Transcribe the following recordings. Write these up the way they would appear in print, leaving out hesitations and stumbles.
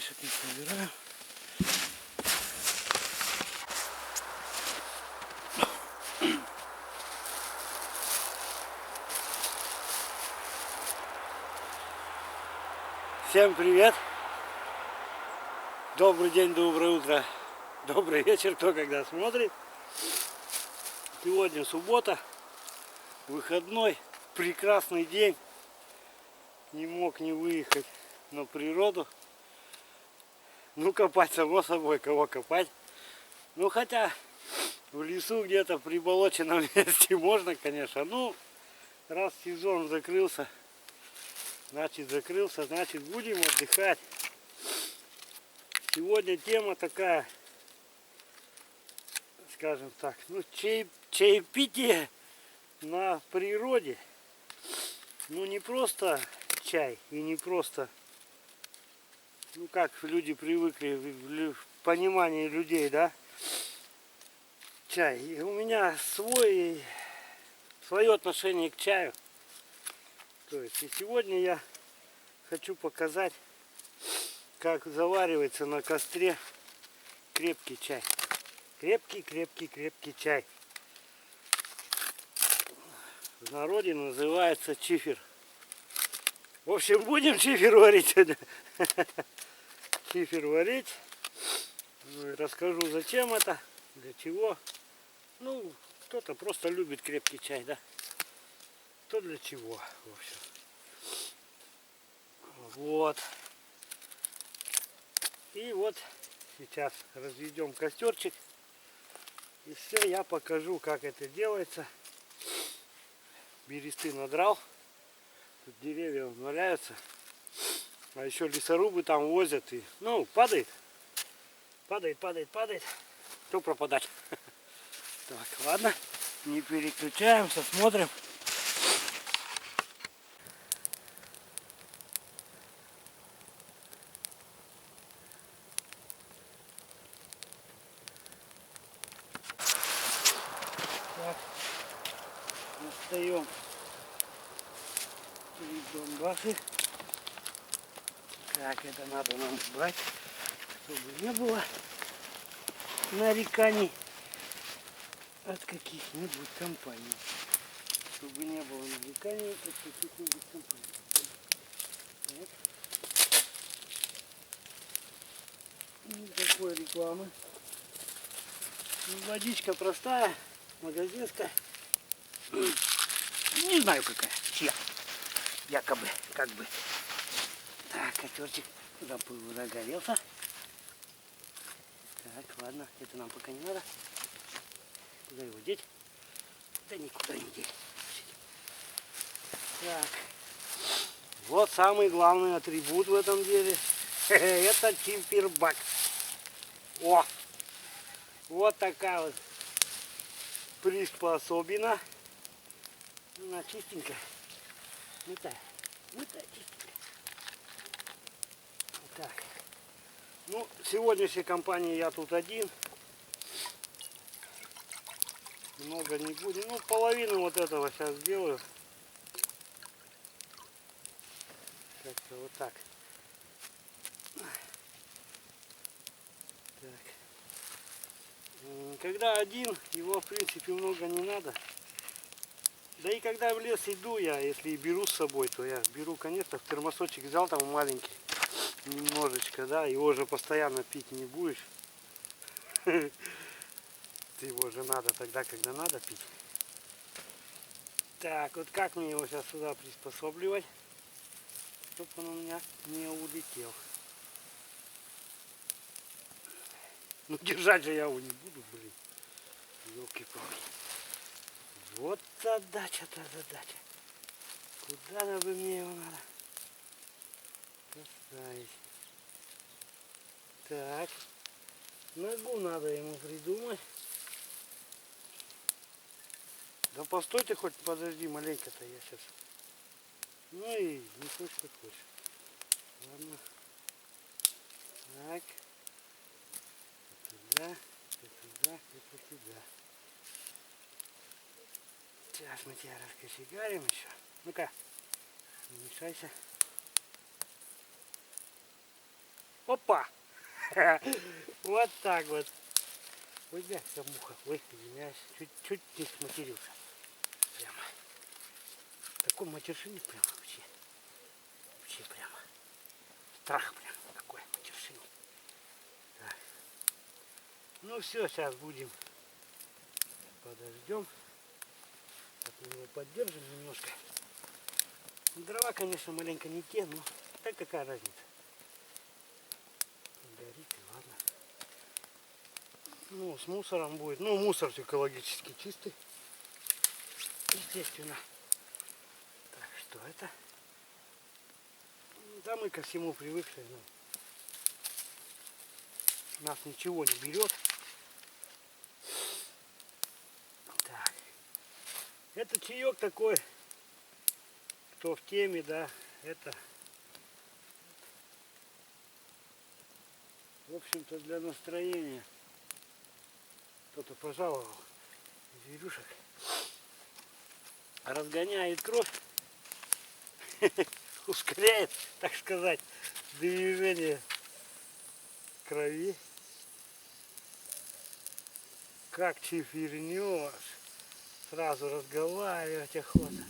лишек не собираю. Всем привет! Добрый день, доброе утро, добрый вечер, кто когда смотрит. Сегодня суббота, выходной, прекрасный день. Не мог не выехать на природу. Ну, копать само собой, кого копать. Ну, хотя в лесу где-то при болоченном месте можно, конечно. Ну, раз сезон закрылся, значит будем отдыхать. Сегодня тема такая, скажем так, ну, чаепитие на природе. Ну, не просто чай и не просто, ну, как люди привыкли в понимании людей, да, чай. И у меня свое отношение к чаю. То есть, и сегодня я хочу показать, как заваривается на костре крепкий чай. Крепкий чай. В народе называется чифер. В общем, будем чифер варить сегодня. Чифер варить. Ну, и расскажу, зачем это, для чего. Ну, кто-то просто любит крепкий чай, да. Кто для чего, в общем. Вот. И вот сейчас разведем костерчик. И все, я покажу, как это делается. Бересты надрал. Тут деревья валяются. А еще лесорубы там возят. И, ну, падает. То пропадать. Так, ладно. Не переключаемся, смотрим. Так. Достаем 3 бомбахи. Так, это надо нам брать, чтобы не было нареканий от каких-нибудь компаний. Чтобы не было нареканий от каких-нибудь компаний. Так. Никакой рекламы. Водичка простая, магазинская. Не знаю какая, чья. Якобы, как бы. Так, костерчик загорелся. Так, ладно, это нам пока не надо. Куда его деть? Да никуда не деть. Так. Вот самый главный атрибут в этом деле. Это чифербак. О! Вот такая вот приспособина. Она чистенькая. Мытая чистенькая. Так. Ну, в сегодняшней компании я тут один. Много не будет. Ну, половину вот этого сейчас сделаю. Как-то вот так. Так. Когда один, его в принципе много не надо. Да и когда в лес иду я, если и беру с собой, то я беру, конечно, в термосочек взял там маленький. Немножечко, да, его же постоянно пить не будешь. Его же надо тогда, когда надо пить. Так, вот как мне его сейчас сюда приспособливать, чтобы он у меня не улетел. Ну, держать же я его не буду, блин. Ёлки-палки. Вот задача-то задача. Куда бы мне его надо поставить? Так. Ногу надо ему придумать. Да постой ты хоть, подожди маленько-то я сейчас. Ну и не хочешь как хочешь. Ладно. Так. Туда, туда, туда. Сейчас мы тебя раскочегарим еще. Ну-ка, не мешайся. Опа! Вот так вот. Ой, да, вся муха. Ой, извиняюсь. Чуть не сматерился. Прямо. Такой матершинник прямо вообще. Вообще прямо. Страх прям такой матершинник. Так. Ну все, сейчас будем. Подождем. Так, мы его поддержим немножко. Дрова, конечно, маленько не те, но так какая разница. Горит, и ладно. Ну, с мусором будет. Ну, мусор экологически чистый. Естественно. Так, что это? Да мы ко всему привыкли. Но нас ничего не берет. Так. Это чаек такой, кто в теме, да, это, в общем-то, для настроения. Кто-то пожаловал, зверюшек. Разгоняет кровь, ускоряет, так сказать, движение крови. Как чифернешь, сразу разговаривать охота.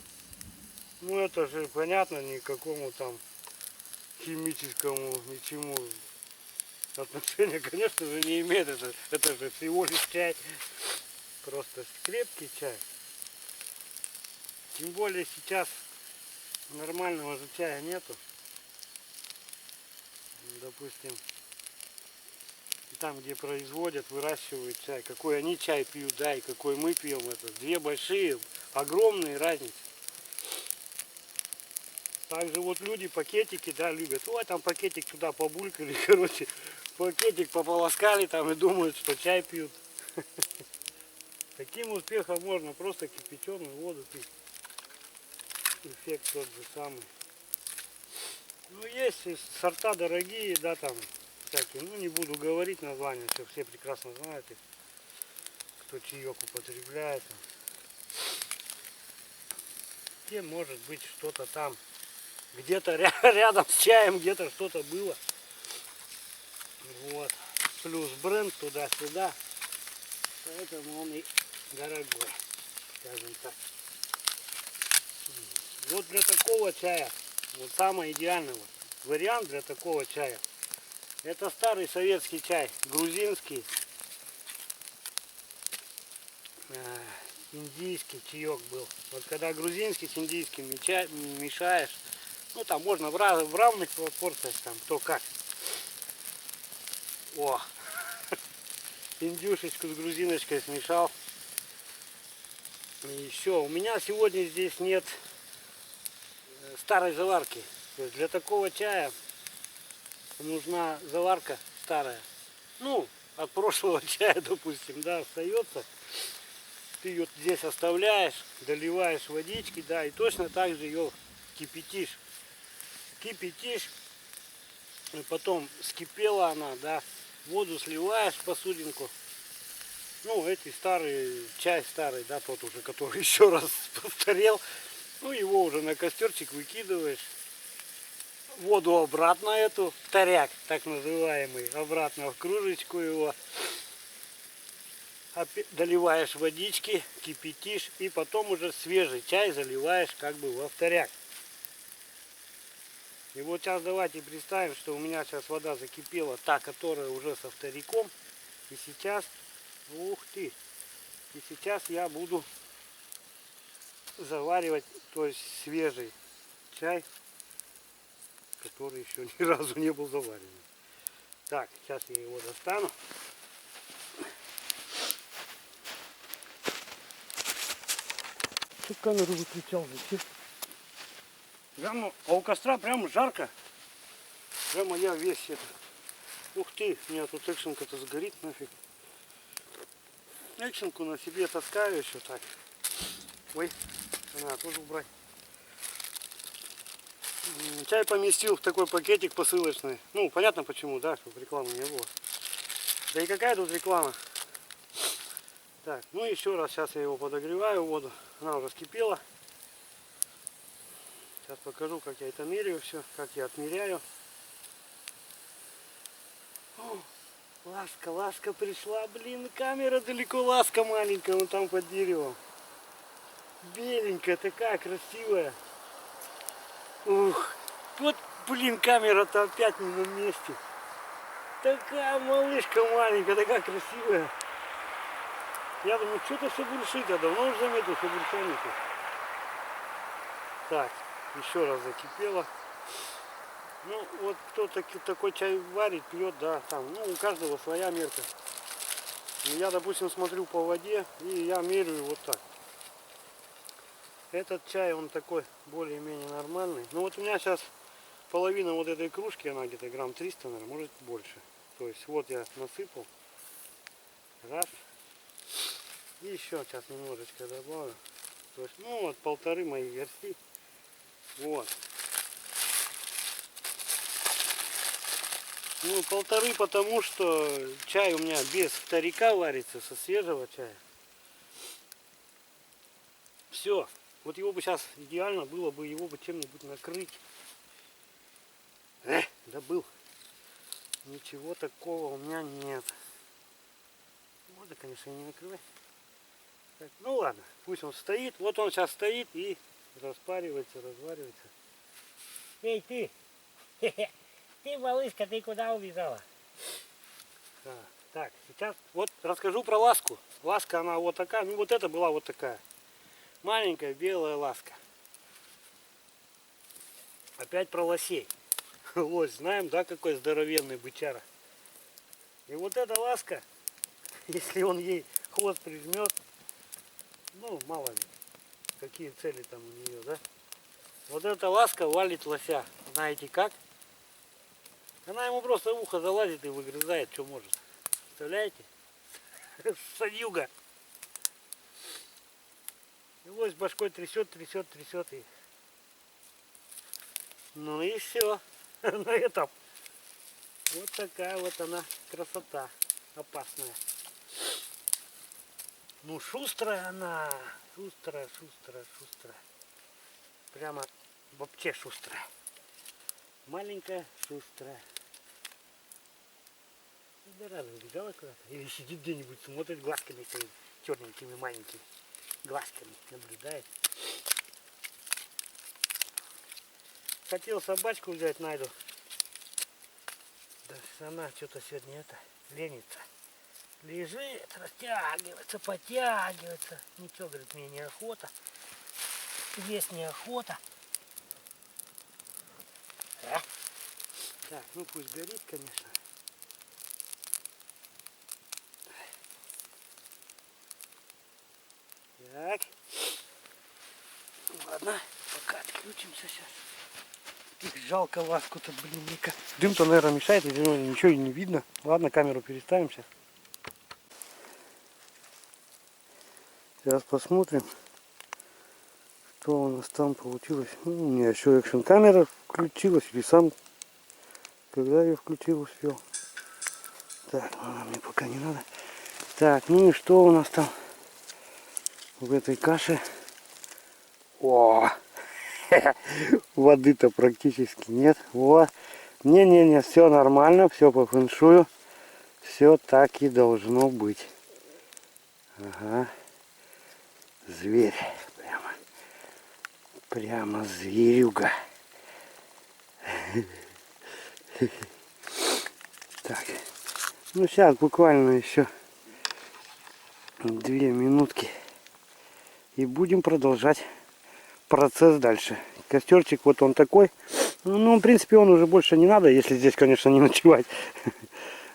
Ну это же понятно, никакому там химическому ничему отношения, конечно же, не имеет. Это же всего лишь чай. Просто крепкий чай. Тем более сейчас нормального же чая нету. Допустим, там, где производят, выращивают чай. Какой они чай пьют, да, и какой мы пьем. Это две большие, огромные разницы. Также вот люди пакетики, да, любят. Ой, там пакетик туда побулькали, короче, пакетик пополоскали там и думают, что чай пьют. Таким успехом можно просто кипяченую воду пить. Эффект тот же самый. Ну, есть сорта дорогие, да, там всякие. Ну, не буду говорить названия, что все прекрасно знают их, кто чаек употребляет. Где может быть что-то там. Где-то рядом с чаем где-то что-то было. Вот. Плюс бренд туда-сюда. Поэтому он и дорогой, скажем так. Вот для такого чая, вот самый идеальный вот вариант для такого чая. Это старый советский чай, грузинский, индийский чаек был. Вот когда грузинский с индийским мешаешь, ну там можно в равных порциях, там кто как. О, индюшечку с грузиночкой смешал. И все, у меня сегодня здесь нет старой заварки. То есть для такого чая нужна заварка старая. Ну, от прошлого чая, допустим, да, остается. Ты ее здесь оставляешь, доливаешь водички, да, и точно так же ее кипятишь. Кипятишь, и потом скипела она, да, воду сливаешь в посудинку. Ну, эти старые, чай старый, да, тот уже, который еще раз повторил. Ну, его уже на костерчик выкидываешь. Воду обратно эту, таряк, так называемый, обратно в кружечку его. Доливаешь водички, кипятишь, и потом уже свежий чай заливаешь как бы во вторяк. И вот сейчас давайте представим, что у меня сейчас вода закипела, та, которая уже со вториком. И сейчас, ух ты, и сейчас я буду заваривать, то есть свежий чай, который еще ни разу не был заварен. Так, сейчас я его достану. Тут камеру выключал зачем? Прямо, а у костра прямо жарко. Прямо я весь это. Ух ты, у меня тут экшенка-то сгорит нафиг. Экшенку на себе таскаю еще так. Ой, надо тоже убрать. Чай поместил в такой пакетик посылочный. Ну, понятно почему, да, чтобы рекламы не было. Да и какая тут реклама? Так, ну еще раз, сейчас я его подогреваю, воду. Она уже вскипела. Сейчас покажу, как я это меряю все, как я отмеряю. О, ласка, ласка пришла, блин, камера далеко, ласка маленькая, вон там под деревом. Беленькая, такая красивая. Ух, вот, блин, камера-то опять не на месте. Такая малышка маленькая, такая красивая. Я думаю, что-то все буршит, я давно уже заметил, что буршаники. Так, еще раз закипело. Ну, вот кто такой чай варит, пьет, да, там, ну, у каждого своя мерка. Я, допустим, смотрю по воде, и я меряю вот так. Этот чай, он такой более-менее нормальный. Ну, вот у меня сейчас половина вот этой кружки, она где-то грамм 300, наверное, может больше. То есть, вот я насыпал. Раз. И еще сейчас немножечко добавлю. То есть, ну, вот полторы мои версии. Вот. Ну, полторы, потому что чай у меня без вторика варится, со свежего чая. Все. Вот его бы сейчас идеально было бы его бы чем-нибудь накрыть. Забыл. Ничего такого у меня нет. Можно, конечно, и не накрывать. Так, ну ладно, пусть он стоит. Вот он сейчас стоит и распаривается, разваривается. Эй, ты! Ты, малышка, ты куда убежала? Так, сейчас вот расскажу про ласку. Ласка, она вот такая. Ну, вот это была вот такая. Маленькая белая ласка. Опять про лосей. Лось, знаем, да, какой здоровенный бычара. И вот эта ласка, если он ей хвост прижмет, ну, мало ли, какие цели там у нее, да. Вот эта ласка валит лося. Знаете как? Она ему просто в ухо залазит и выгрызает, что может. Представляете? Садюга. И лось башкой трясет и... Ну и все. На этом. Вот такая вот она красота. Опасная. Ну шустрая она. Шустрая. Прямо вообще шустрая. Маленькая, шустрая. Да рано убегала куда-то. Или сидит где-нибудь, смотрит глазками своими черненькими маленькими. Глазками наблюдает. Хотел собачку взять, найду. Да она что-то сегодня это ленится. Лежит, растягивается, подтягивается. Ничего, говорит, мне неохота. Есть неохота. Так, ну пусть горит, конечно. Так. Ладно, пока отключимся сейчас. Жалко ласку-то, блин, Ника. Дым-то, наверное, мешает, ничего и не видно. Ладно, камеру переставим сейчас. Сейчас посмотрим, что у нас там получилось. Ну, у меня еще экшн камера включилась, или сам, когда я включил, успел. Так, ладно, мне пока не надо. Так, ну и что у нас там в этой каше? О, воды-то практически нет. Вот. Не, все нормально, все по фэншую. Все так и должно быть. Ага. Зверь. Прямо зверюга. Так. Ну сейчас буквально еще 2 минутки. И будем продолжать процесс дальше. Костерчик вот он такой. Ну, в принципе, он уже больше не надо, если здесь, конечно, не ночевать.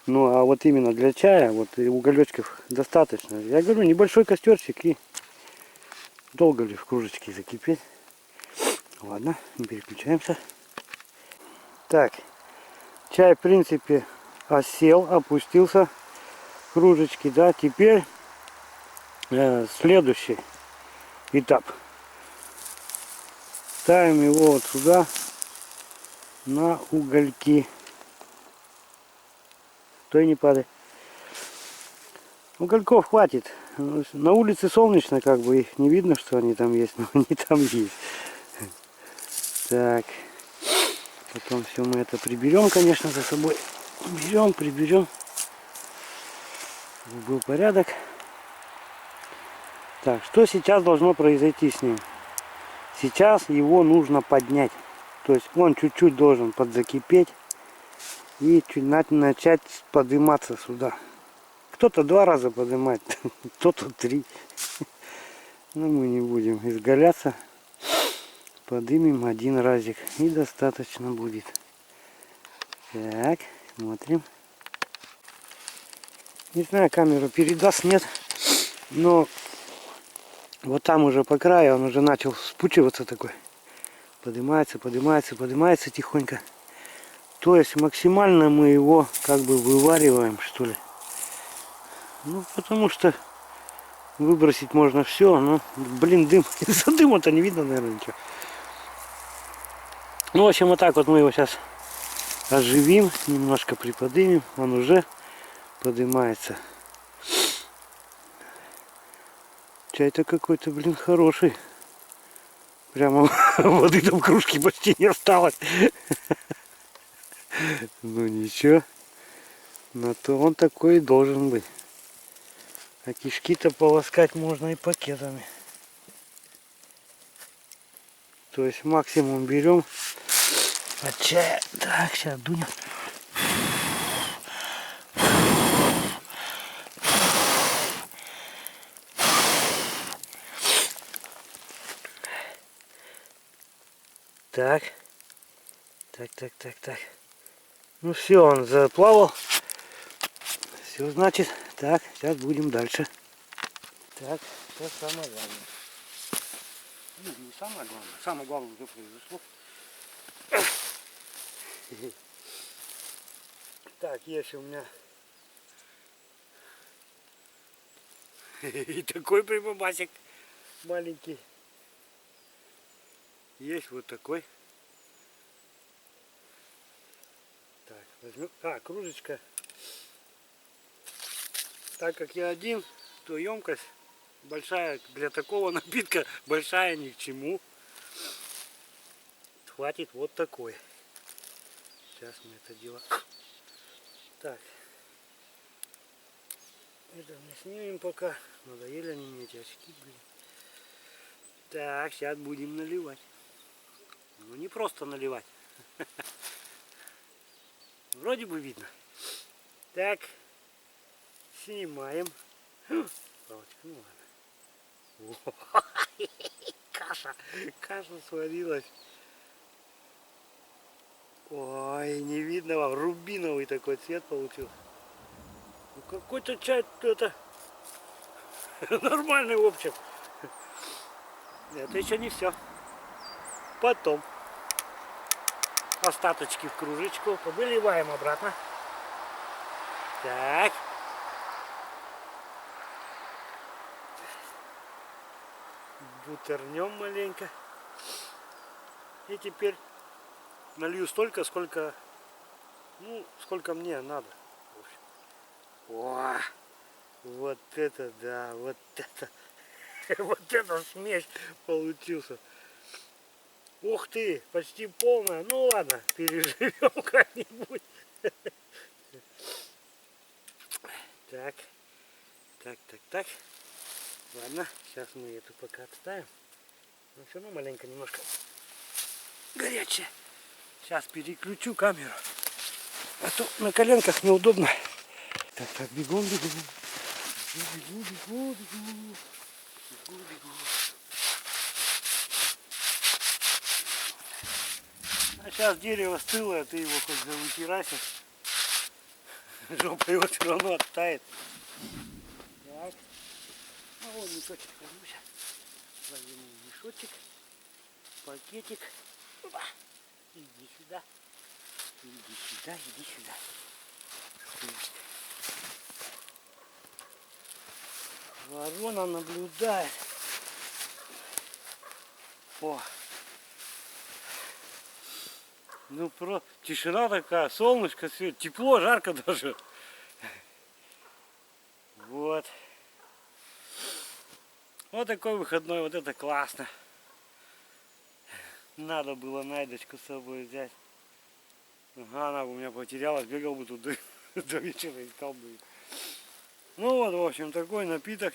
Ну, а вот именно для чая, вот и уголечков достаточно. Я говорю, небольшой костерчик и долго ли в кружечке закипеть. Ладно, не переключаемся. Так, чай, в принципе, осел, опустился в кружечки, да. Теперь следующий этап. Ставим его вот сюда, на угольки. То и не падай. Угольков хватит. На улице солнечно, как бы их не видно, что они там есть, но они там есть. Так. Потом все мы это приберем, конечно, за собой. Берем, приберем. Был порядок. Так, что сейчас должно произойти с ним? Сейчас его нужно поднять. То есть он чуть-чуть должен подзакипеть и чуть начать подниматься сюда. Кто-то 2 раза поднимает, кто-то 3. Но мы не будем изгаляться. Поднимем 1 разик и достаточно будет. Так, смотрим. Не знаю, камера передаст, нет. Но вот там уже по краю он уже начал спучиваться такой. Поднимается, поднимается, поднимается тихонько. То есть максимально мы его как бы вывариваем, что ли. Ну, потому что выбросить можно все, но, блин, дым. За дыма-то не видно, наверное, ничего. Ну, в общем, вот так вот мы его сейчас оживим, немножко приподнимем. Он уже поднимается. Чай-то какой-то, блин, хороший. Прямо воды там в кружке почти не осталось. Ну ничего. Но то он такой и должен быть. А кишки-то полоскать можно и пакетами. То есть максимум берем от чая. Так, сейчас дунем. Так. Так. Ну все, он заплавал. Все, значит. Так, сейчас будем дальше. Так, что самое главное. Ну, не самое главное. Самое главное уже произошло. Так, есть у меня и такой прибамбасик маленький. Есть вот такой. Так, возьму. Кружечка. Так как я один, то емкость большая для такого напитка, большая ни к чему. Хватит вот такой. Сейчас мы это дело. Так. Это мы снимем пока. Надоели они мне эти очки были. Так, сейчас будем наливать. Ну не просто наливать. Вроде бы видно. Так. Снимаем. Палочка, ну ладно. Каша сварилась. Ой, не видно вам. Рубиновый такой цвет получился. Ну какой-то чай это нормальный, в общем. Это еще не все. Потом остаточки в кружечку выливаем обратно. Так. Бутернем маленько. И теперь налью столько, сколько, ну, сколько мне надо. В общем. О, вот это да, вот это. Вот это смесь получился. Ух ты, почти полная. Ну ладно, переживем как-нибудь. Так. Ладно, сейчас мы эту пока отставим. Но все равно маленько немножко горячая. Сейчас переключу камеру. А то на коленках неудобно. Так, бегом. Бегу. А сейчас дерево стылое, ты его хоть завытирайся. Жопа его все равно оттает. Так. А вон мешочек возьмусь. Возьму мешочек. Пакетик. Опа. Иди сюда. Иди сюда. Ворона наблюдает. О. Ну про тишина такая, солнышко светит, тепло, жарко даже. Вот. Вот такой выходной, вот это классно. Надо было Найдочку с собой взять. Ага, она бы у меня потерялась, бегал бы туда до вечера, искал бы ее. Ну вот, в общем, такой напиток.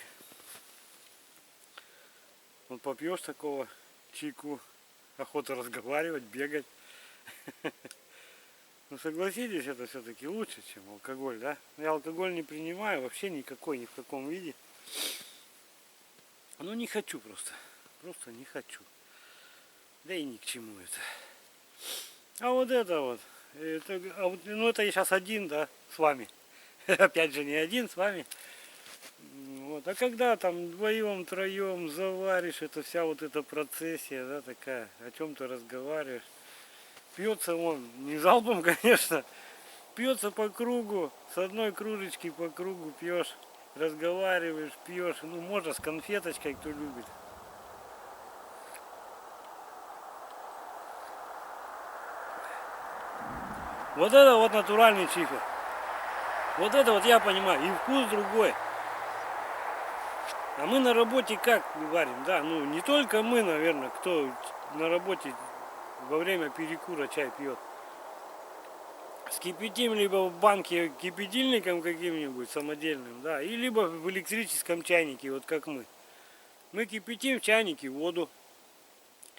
Вот попьешь такого чайку, охота разговаривать, бегать. Ну согласитесь, это все-таки лучше, чем алкоголь, да? Я алкоголь не принимаю, вообще никакой, ни в каком виде. Ну не хочу просто. Просто не хочу. Да и ни к чему это. А вот это вот. Ну это я сейчас один, да, с вами. Опять же не один, с вами. Вот. А когда там вдвоем, троем заваришь, это вся вот эта процессия, да, такая, о чем ты разговариваешь. Пьется он не залпом, конечно, пьется по кругу, с одной кружечки по кругу пьешь, разговариваешь, пьешь, ну можно с конфеточкой, кто любит. Вот это вот натуральный чифер. Вот это вот я понимаю, и вкус другой. А мы на работе как варим, да, ну не только мы, наверное, кто на работе во время перекура чай пьет. Скипятим либо в банке кипятильником каким-нибудь самодельным, да, и либо в электрическом чайнике, вот как мы. Мы кипятим в чайнике воду,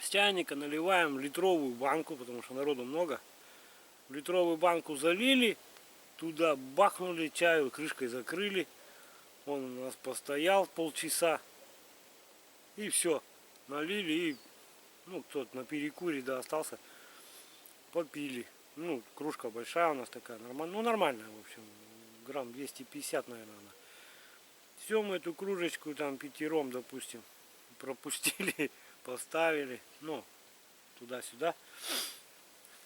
с чайника наливаем литровую банку, потому что народу много. В литровую банку залили, туда бахнули чаю, крышкой закрыли. Он у нас постоял полчаса. И все. Налили и, ну, кто-то на перекуре, да, остался. Попили. Ну, кружка большая у нас такая, нормальная. Ну, нормальная, в общем. Грамм 250, наверное, она. Все, мы эту кружечку там пятером, допустим, пропустили, поставили. Ну, туда-сюда.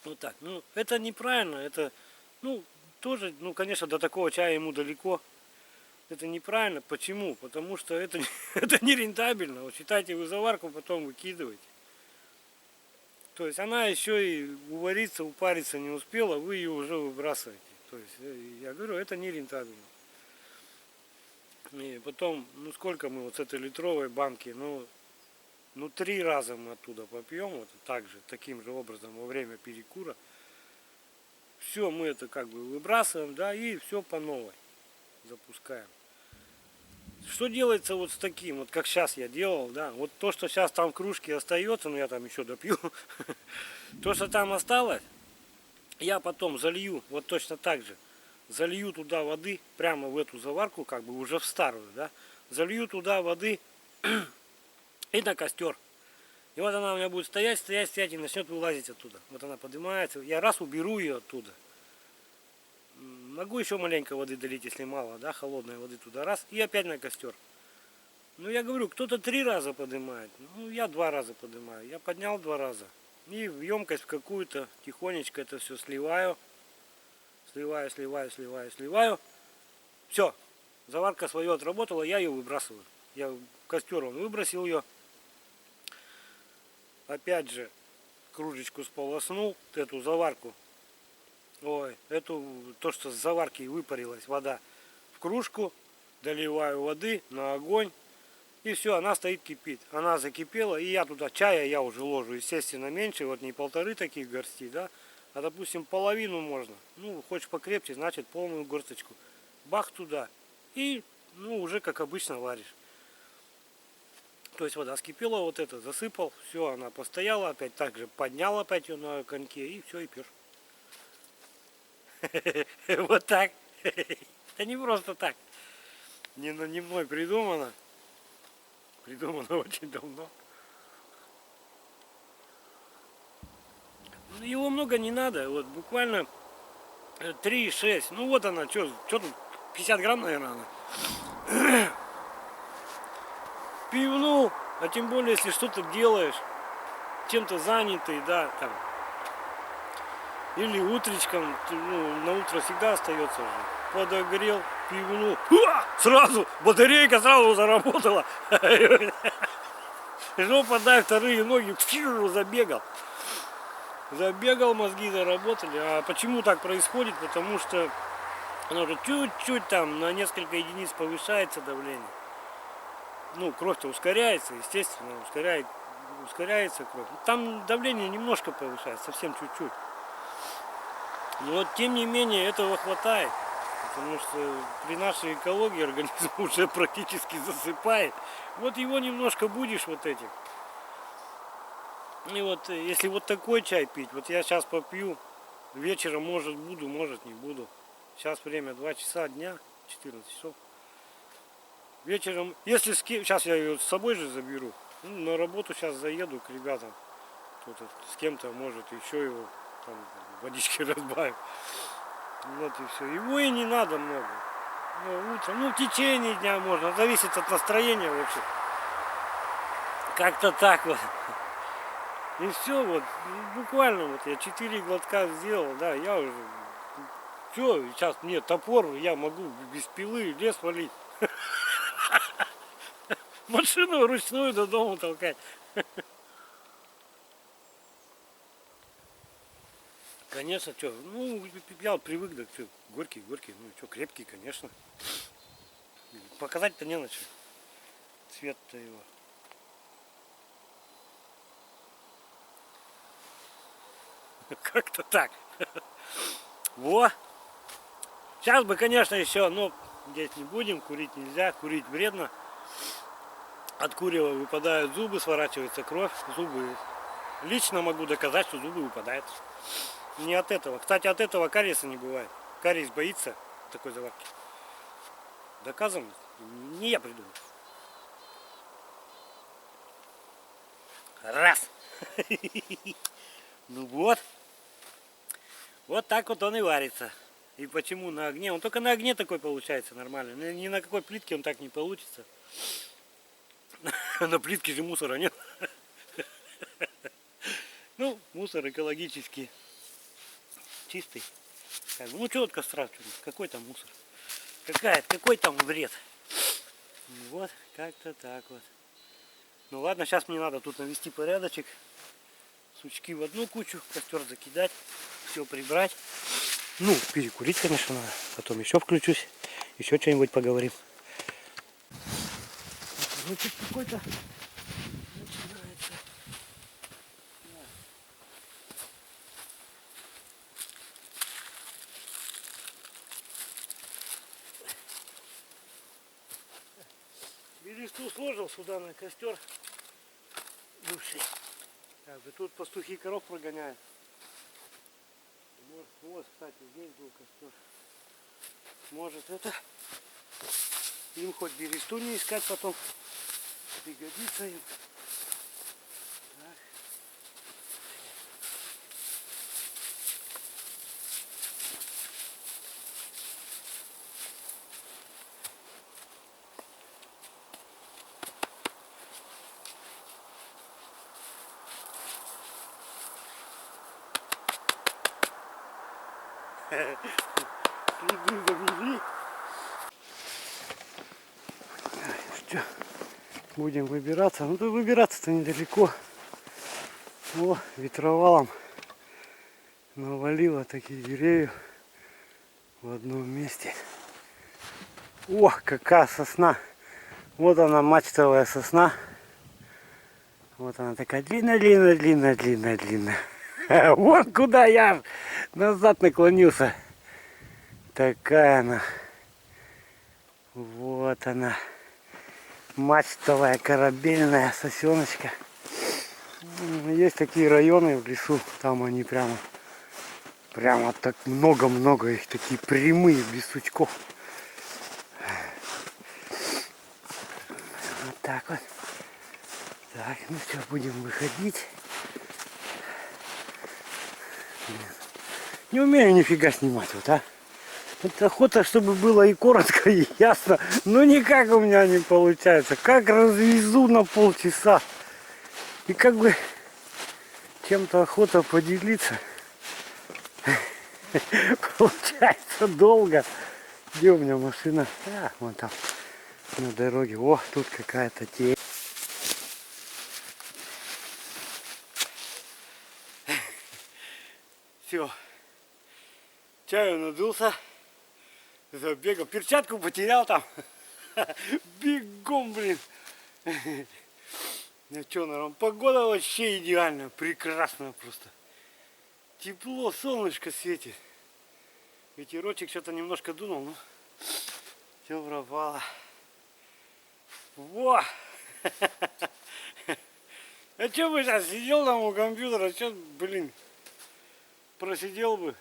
Вот так. Ну, это неправильно. Это, ну, тоже, ну, конечно, до такого чая ему далеко. Это неправильно. Почему? Потому что это, это не рентабельно. Вот считайте, вы заварку потом выкидываете. То есть она еще и увариться, упариться не успела, вы ее уже выбрасываете. То есть я говорю, это не рентабельно. И потом, ну сколько мы вот с этой литровой банки, ну 3 раза мы оттуда попьем, вот так же, таким же образом во время перекура. Все, мы это как бы выбрасываем, да, и все по новой запускаем. Что делается вот с таким, вот как сейчас я делал, да, вот то, что сейчас там в кружке остается, ну я там еще допью, то, что там осталось, я потом залью, вот точно так же, залью туда воды, прямо в эту заварку, как бы уже в старую, да, залью туда воды и на костер. И вот она у меня будет стоять, стоять, стоять и начнет вылазить оттуда. Вот она поднимается, я раз уберу ее оттуда. Могу еще маленько воды долить, если мало, да, холодной воды туда, раз, и опять на костер. Ну, я говорю, кто-то 3 раза поднимает, ну, я 2 раза поднимаю. Я поднял 2 раза. И в емкость в какую-то тихонечко это все сливаю. Сливаю, сливаю, сливаю, сливаю. Все, заварка свое отработала, я ее выбрасываю. Я в костер он выбросил ее. Опять же, кружечку сполоснул, эту заварку. Ой, то, что с заварки выпарилась вода, в кружку, доливаю воды на огонь, и все, она стоит, кипит. Она закипела, и я туда чая я уже ложу, естественно, меньше, вот не 1,5 таких горсти, да, а допустим половину можно. Ну, хочешь покрепче, значит полную горсточку. Бах туда, и, ну, уже как обычно варишь. То есть вода скипела, вот это засыпал, все, она постояла, опять так же поднял опять ее на коньке, и все, и пьешь. Вот так. Это не просто так. Не мной придумано. Придумано очень давно. Его много не надо. Вот буквально 3-6. Ну вот она, что тут 50 грамм, наверное, она. Пивнул. А тем более, если что-то делаешь, чем-то занятый, да, там. Или утречком, ну, на утро всегда остается же. Подогрел, пивнул. Сразу, батарейка сразу заработала. Жопа, дай, вторые ноги, забегал. Забегал, мозги заработали. А почему так происходит? Потому что оно же чуть-чуть там на несколько единиц повышается давление. Ну, кровь-то ускоряется, естественно, ускоряется кровь. Там давление немножко повышается, совсем чуть-чуть. Но вот, тем не менее, этого хватает. Потому что при нашей экологии организм уже практически засыпает. Вот его немножко будешь вот этим. И вот если вот такой чай пить, вот я сейчас попью, вечером может буду, может не буду. Сейчас время 2 часа дня, 14 часов. Вечером, если сейчас я ее с собой же заберу, ну, на работу сейчас заеду к ребятам. Кто-то с кем-то может еще его там водички разбавим. Вот и все. Его и не надо много. Ну, утром, ну в течение дня можно, зависит от настроения вообще. Как-то так вот. И все, вот, буквально вот я 4 глотка сделал, да, я уже, все, сейчас мне топор, я могу без пилы лес валить. Машину ручную до дома толкать. Конечно, что, ну, я вот привык, да, что, горький, ну, что, крепкий, конечно. Показать-то не на что. Цвет-то его. Как-то так. Во! Сейчас бы, конечно, еще, но здесь не будем, курить нельзя, курить вредно. От курева выпадают зубы, сворачивается кровь, зубы. Лично могу доказать, что зубы выпадают. Не от этого. Кстати, от этого кариеса не бывает. Кариес боится такой заварки. Доказано? Не я придумал. Раз. Ну вот. Вот так вот он и варится. И почему на огне? Он только на огне такой получается нормально. Ни на какой плитке он так не получится. На плитке же мусора нет. Ну, мусор экологически чистый. Ну что от костра? Какой там мусор? Какой там вред? Вот, как-то так вот. Ну ладно, сейчас мне надо тут навести порядочек. Сучки в одну кучу, костер закидать, все прибрать. Ну, перекурить, конечно, надо. Потом еще включусь, еще что-нибудь поговорим. Ну, тут какой-то начинается. Бересту сложил сюда на костер бывший. Как бы тут пастухи коров прогоняют. Вот, кстати, здесь был костер. Может это им хоть бересту не искать потом. Пригодится им. Так. Следы завели. Что? Будем выбираться. Ну то выбираться-то недалеко. О, ветровалом навалило такие деревья в одном месте. О, какая сосна! Вот она, мачтовая сосна. Вот она такая длинная. Вот куда я назад наклонился. Такая она. Вот она. Мачтовая корабельная сосеночка. Есть такие районы в лесу. Там они прямо так много-много их. Такие прямые, без сучков. Вот так вот. Так, ну что, будем выходить. Не умею нифига снимать, вот, а. Вот охота, чтобы было и коротко, и ясно. Но никак у меня не получается. Как развезу на полчаса. И как бы чем-то охота поделиться. Получается долго. Где у меня машина? А, вон там, на дороге. О, тут какая-то тень. Все. Чаю надулся. Забегал. Перчатку потерял там. Бегом, блин. Ну что, народ, погода вообще идеальная. Прекрасная просто. Тепло, солнышко светит. Ветерочек что-то немножко дунул, но все пропало. Во! А что бы сейчас сидел там у компьютера, что, блин, просидел бы.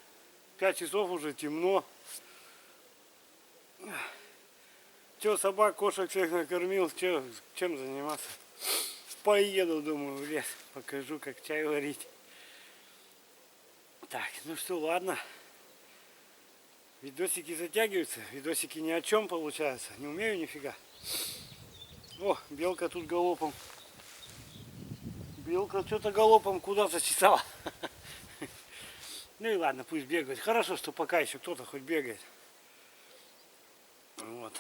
5 часов уже темно. Че, собак, кошек всех накормил, че, чем заниматься? Поеду, думаю, в лес, покажу, как чай варить. Так, ну что, ладно. Видосики затягиваются, видосики ни о чем получаются. Не умею нифига. О, белка тут галопом. Белка что-то галопом куда-то чесала. Ну и ладно, пусть бегает. Хорошо, что пока еще кто-то хоть бегает. Вот.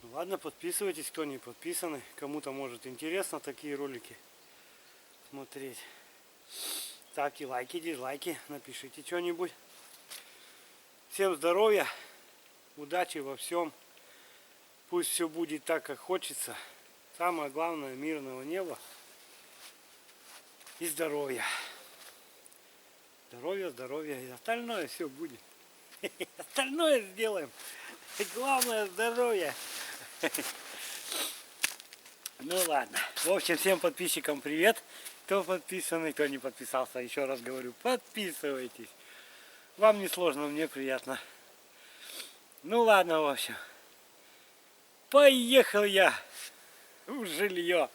Ну ладно, подписывайтесь, кто не подписаны. Кому-то может интересно такие ролики смотреть. Ставьте лайки, дизлайки, напишите что-нибудь. Всем здоровья, удачи во всем. Пусть все будет так, как хочется. Самое главное, мирного неба и здоровья. Здоровье, здоровье. И остальное все будет. Остальное сделаем. Главное здоровье. Ну ладно. В общем, всем подписчикам привет. Кто подписанный, кто не подписался. Еще раз говорю, подписывайтесь. Вам не сложно, мне приятно. Ну ладно, в общем. Поехал я в жилье.